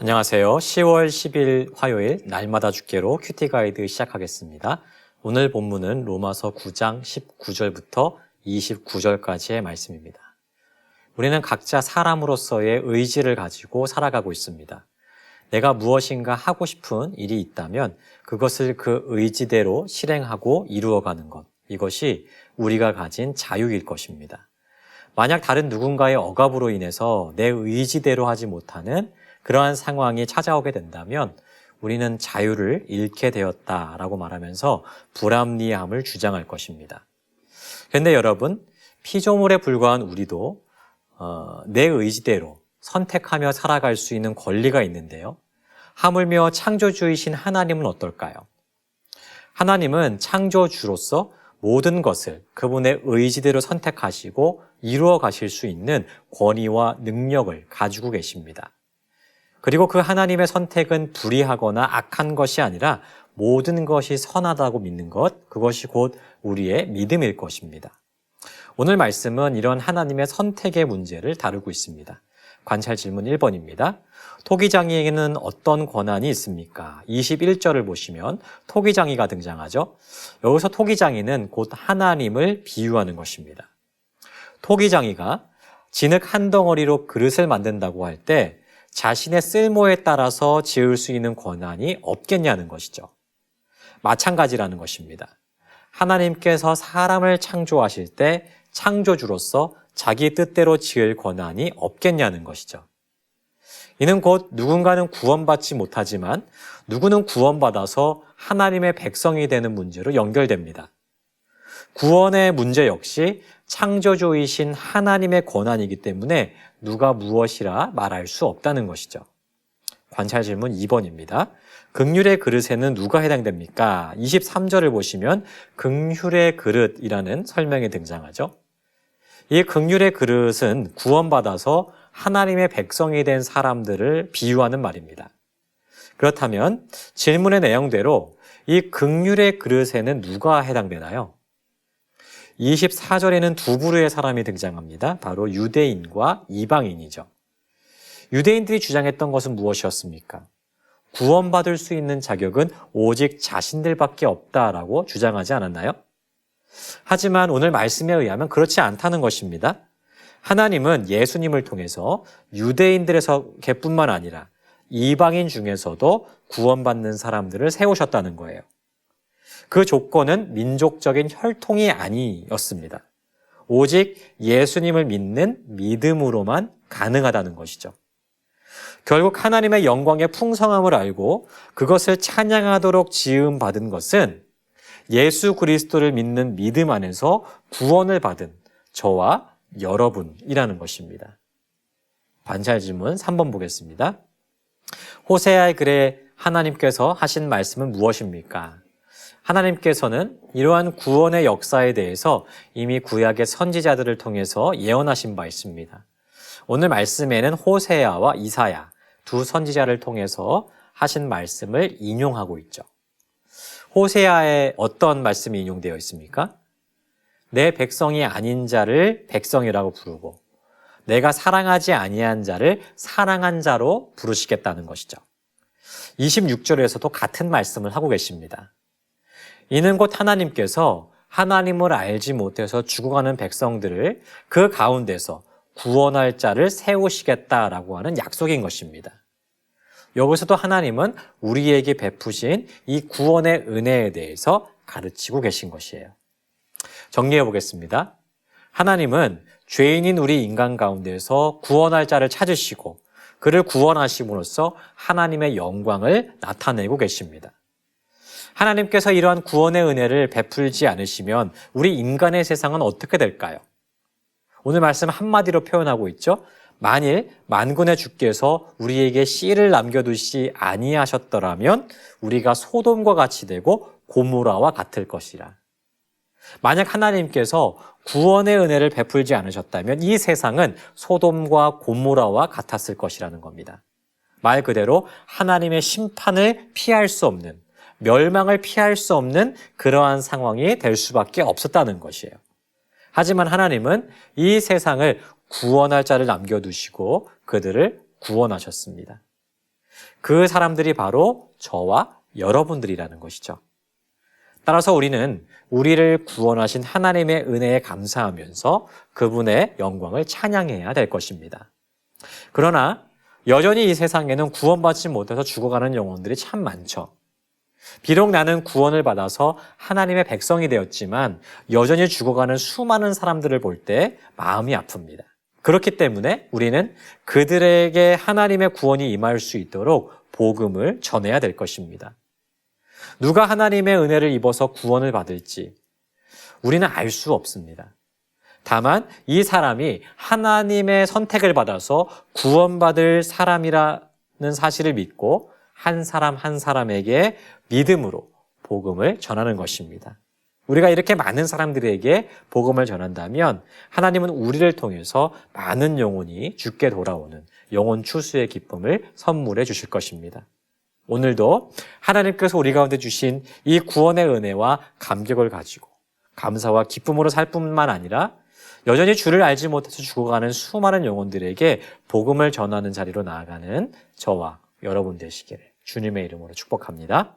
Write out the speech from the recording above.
안녕하세요. 10월 10일 화요일 날마다 죽게로 큐티 가이드 시작하겠습니다. 오늘 본문은 로마서 9장 19절부터 29절까지의 말씀입니다. 우리는 각자 사람으로서의 의지를 가지고 살아가고 있습니다. 내가 무엇인가 하고 싶은 일이 있다면 그것을 그 의지대로 실행하고 이루어가는 것, 이것이 우리가 가진 자유일 것입니다. 만약 다른 누군가의 억압으로 인해서 내 의지대로 하지 못하는 그러한 상황이 찾아오게 된다면 우리는 자유를 잃게 되었다라고 말하면서 불합리함을 주장할 것입니다. 그런데 여러분, 피조물에 불과한 우리도 내 의지대로 선택하며 살아갈 수 있는 권리가 있는데요. 하물며 창조주이신 하나님은 어떨까요? 하나님은 창조주로서 모든 것을 그분의 의지대로 선택하시고 이루어 가실 수 있는 권위와 능력을 가지고 계십니다. 그리고 그 하나님의 선택은 불의하거나 악한 것이 아니라 모든 것이 선하다고 믿는 것, 그것이 곧 우리의 믿음일 것입니다. 오늘 말씀은 이런 하나님의 선택의 문제를 다루고 있습니다. 관찰 질문 1번입니다. 토기장이에게는 어떤 권한이 있습니까? 21절을 보시면 토기장이가 등장하죠. 여기서 토기장이는 곧 하나님을 비유하는 것입니다. 토기장이가 진흙 한 덩어리로 그릇을 만든다고 할 때 자신의 쓸모에 따라서 지을 수 있는 권한이 없겠냐는 것이죠. 마찬가지라는 것입니다. 하나님께서 사람을 창조하실 때 창조주로서 자기 뜻대로 지을 권한이 없겠냐는 것이죠. 이는 곧 누군가는 구원받지 못하지만 누구는 구원받아서 하나님의 백성이 되는 문제로 연결됩니다. 구원의 문제 역시 창조주이신 하나님의 권한이기 때문에 누가 무엇이라 말할 수 없다는 것이죠. 관찰 질문 2번입니다. 긍휼의 그릇에는 누가 해당됩니까? 23절을 보시면 긍휼의 그릇이라는 설명이 등장하죠. 이 긍휼의 그릇은 구원받아서 하나님의 백성이 된 사람들을 비유하는 말입니다. 그렇다면 질문의 내용대로 이 긍휼의 그릇에는 누가 해당되나요? 24절에는 두 부류의 사람이 등장합니다. 바로 유대인과 이방인이죠. 유대인들이 주장했던 것은 무엇이었습니까? 구원받을 수 있는 자격은 오직 자신들밖에 없다라고 주장하지 않았나요? 하지만 오늘 말씀에 의하면 그렇지 않다는 것입니다. 하나님은 예수님을 통해서 유대인들에게뿐만 아니라 이방인 중에서도 구원받는 사람들을 세우셨다는 거예요. 그 조건은 민족적인 혈통이 아니었습니다. 오직 예수님을 믿는 믿음으로만 가능하다는 것이죠. 결국 하나님의 영광의 풍성함을 알고 그것을 찬양하도록 지음받은 것은 예수 그리스도를 믿는 믿음 안에서 구원을 받은 저와 여러분이라는 것입니다. 관찰 질문 3번 보겠습니다. 호세아의 글에 하나님께서 하신 말씀은 무엇입니까? 하나님께서는 이러한 구원의 역사에 대해서 이미 구약의 선지자들을 통해서 예언하신 바 있습니다. 오늘 말씀에는 호세아와 이사야 두 선지자를 통해서 하신 말씀을 인용하고 있죠. 호세아에 어떤 말씀이 인용되어 있습니까? 내 백성이 아닌 자를 백성이라고 부르고 내가 사랑하지 아니한 자를 사랑한 자로 부르시겠다는 것이죠. 26절에서도 같은 말씀을 하고 계십니다. 이는 곧 하나님께서 하나님을 알지 못해서 죽어가는 백성들을 그 가운데서 구원할 자를 세우시겠다라고 하는 약속인 것입니다. 여기서도 하나님은 우리에게 베푸신 이 구원의 은혜에 대해서 가르치고 계신 것이에요. 정리해 보겠습니다. 하나님은 죄인인 우리 인간 가운데서 구원할 자를 찾으시고 그를 구원하심으로써 하나님의 영광을 나타내고 계십니다. 하나님께서 이러한 구원의 은혜를 베풀지 않으시면 우리 인간의 세상은 어떻게 될까요? 오늘 말씀 한마디로 표현하고 있죠. 만일 만군의 주께서 우리에게 씨를 남겨두시 아니하셨더라면 우리가 소돔과 같이 되고 고모라와 같을 것이라. 만약 하나님께서 구원의 은혜를 베풀지 않으셨다면 이 세상은 소돔과 고모라와 같았을 것이라는 겁니다. 말 그대로 하나님의 심판을 피할 수 없는, 멸망을 피할 수 없는 그러한 상황이 될 수밖에 없었다는 것이에요. 하지만 하나님은 이 세상을 구원할 자를 남겨두시고 그들을 구원하셨습니다. 그 사람들이 바로 저와 여러분들이라는 것이죠. 따라서 우리는 우리를 구원하신 하나님의 은혜에 감사하면서 그분의 영광을 찬양해야 될 것입니다. 그러나 여전히 이 세상에는 구원받지 못해서 죽어가는 영혼들이 참 많죠. 비록 나는 구원을 받아서 하나님의 백성이 되었지만 여전히 죽어가는 수많은 사람들을 볼 때 마음이 아픕니다. 그렇기 때문에 우리는 그들에게 하나님의 구원이 임할 수 있도록 복음을 전해야 될 것입니다. 누가 하나님의 은혜를 입어서 구원을 받을지 우리는 알 수 없습니다. 다만 이 사람이 하나님의 선택을 받아서 구원받을 사람이라는 사실을 믿고 한 사람 한 사람에게 믿음으로 복음을 전하는 것입니다. 우리가 이렇게 많은 사람들에게 복음을 전한다면 하나님은 우리를 통해서 많은 영혼이 주께 돌아오는 영혼 추수의 기쁨을 선물해 주실 것입니다. 오늘도 하나님께서 우리 가운데 주신 이 구원의 은혜와 감격을 가지고 감사와 기쁨으로 살 뿐만 아니라 여전히 주를 알지 못해서 죽어가는 수많은 영혼들에게 복음을 전하는 자리로 나아가는 저와 여러분 되시기를 주님의 이름으로 축복합니다.